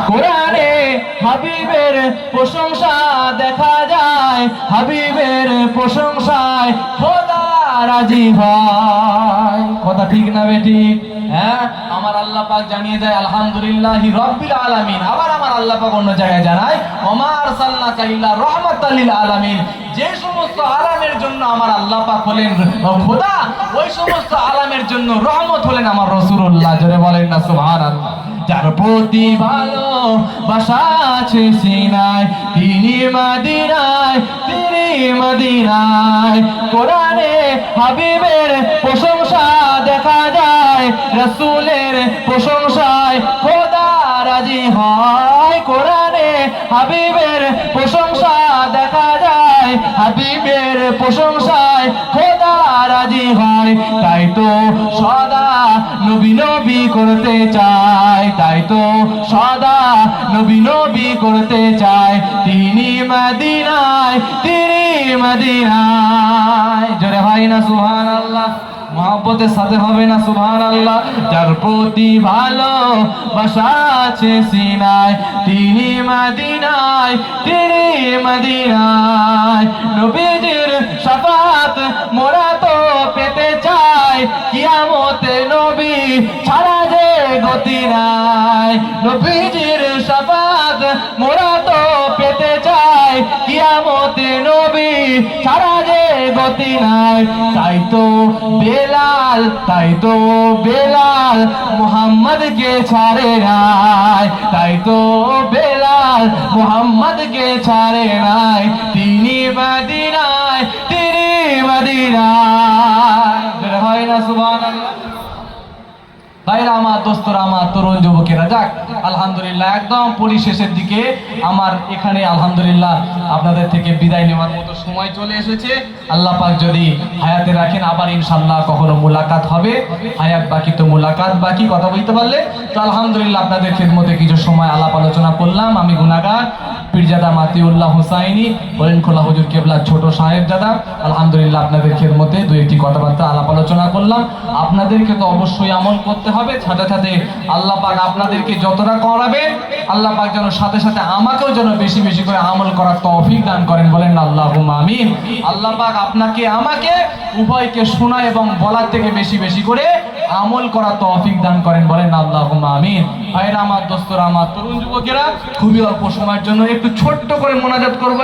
কোরআনে হাবিবের প্রশংসা দেখা যায়, হাবিবের প্রশংসায় খোদা রাজি হয়। কথা ঠিক না বেঠিক? হ্যাঁ, আমার আল্লাহ পাক জানিয়ে দেয় আলহামদুলিল্লাহি রাব্বিল আলামিন। আবার আমার আল্লাহ পাক অন্য জায়গায় জানায় ওমা আরসালনাকা ইল্লা রাহমাতাল লিল আলামিন। যে সমস্ত আলামের জন্য আমার আল্লাহ পাক হলেন খোদা, ওই সমস্ত আলামের জন্য রহমত হলেন আমার রাসূলুল্লাহ। জোরে বলেন না সুবহানাল্লাহ। যার প্রতি ভালোবাসা আছে সিনায়, তিনি মদিনায়, তিনি মদিনায়। কোরআনে হাবিবের প্রশংসা দেখা যায়, রাসূলের প্রশংসায় খোদা রাজি হয়। কোরআনে হাবিবের প্রশংসা দেখা যায়, হাবিবের প্রশংসায় খোদা রাজি হয়। তাই তো সদা নবী নবী করতে চায়, তাই তো সদা নবী নবী করতে চায়। তিনি মদিনায়, তিনি মদিনায়। জোরে হয় না সুবহানাল্লাহ? মহব্বতের সাথে হবে না সুবহানাল্লাহ? যার প্রতি ভালোবাসা আছে সিনায়, তিনি মদিনায়, তিনি মদিনায়। নবীজির শাফাত মোরা তো পেতে চাই, কিয়ামতে নবী ছাড়া যে গতি নাই। নবীজির শাফাত মোরা তো পেতে চাই, কিয়ামতে নবী ছাড়া যে গতি নাই। তাই তো বেলাল, তাই তো বেলাল মুহাম্মদকে ছাড়ে নাই, তাই তো বেলাল মুহাম্মদকে ছাড়ে নাই। তিনি মদিনায়, তিনি মদিনায়। হয় না সুবহানাল্লাহ? ভাইরা আমার, দোস্তরা আমার, তরুণ যুবকেরা, যাক আলহামদুলিল্লাহ একদম পরিশেষের দিকে আমার এখানে আলহামদুলিল্লাহ আপনাদের থেকে বিদায় নেওয়ার মতো সময় চলে এসেছে। আল্লাহ পাক যদি হায়াতে রাখেন আবার ইনশাআল্লাহ কখনো মুলাকাত হবে। হায়াত বাকি তো মুলাকাত বাকি, কথা বলতে পারলে তো আলহামদুলিল্লাহ আপনাদের খেদমতে কিছু সময় আলাপ আলোচনা করলাম। আমি গুনাহগার পীরজাদা মাতিউল্লাহ হুসাইনি হরিণখোলা হুজুর কেবলার ছোট সাহেবজাদা আলহামদুলিল্লাহ আপনাদের খেদমতে দু একটি কথাবার্তা আলাপ আলোচনা করলাম। আপনাদেরকে তো অবশ্যই আমল করতে হবে, সাথে সাথে আল্লাহ পাক আপনাদেরকে যতটা করাবেন আল্লাহ পাক যেন সাথে সাথে আমাকেও যেন বেশি বেশি করে আমল করার তৌফিক দান করেন। বলেন না আল্লাহুম্মা আমিন। আল্লাহ পাক আপনাকে আমাকে উভয়কে শোনা এবং বলার থেকে বেশি বেশি করে আমল করার তৌফিক দান করেন। বলেন না আল্লাহুম্মা আমিন। ভাইরা আমার, দোস্তরা আমার, তরুণ যুবকেরা, খুবই অল্প সময়ের জন্য একটু ছোট্ট করে মোনাজাত করবো।